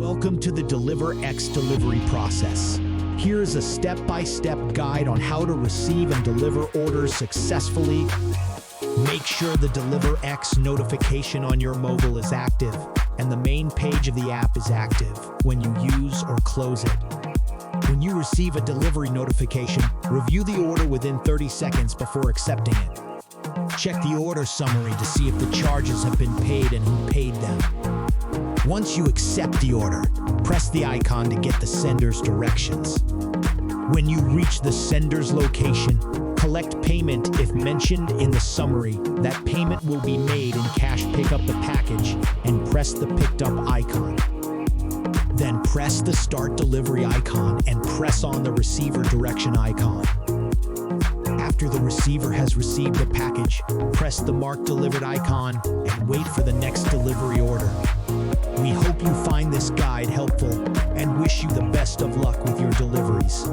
Welcome to the DeliverX delivery process. Here's a step-by-step guide on how to receive and deliver orders successfully. Make sure the DeliverX notification on your mobile is active and the main page of the app is active when you use or close it. When you receive a delivery notification, review the order within 30 seconds before accepting it. Check the order summary to see if the charges have been paid and who paid them. Once you accept the order, press the icon to get the sender's directions. When you reach the sender's location, collect payment if mentioned in the summary. That payment will be made in cash. Pick up the package and press the picked up icon. Then press the start delivery icon and press on the receiver direction icon. After the receiver has received the package, press the marked delivered icon and wait for the next delivery order. We hope you find this guide helpful and wish you the best of luck with your deliveries.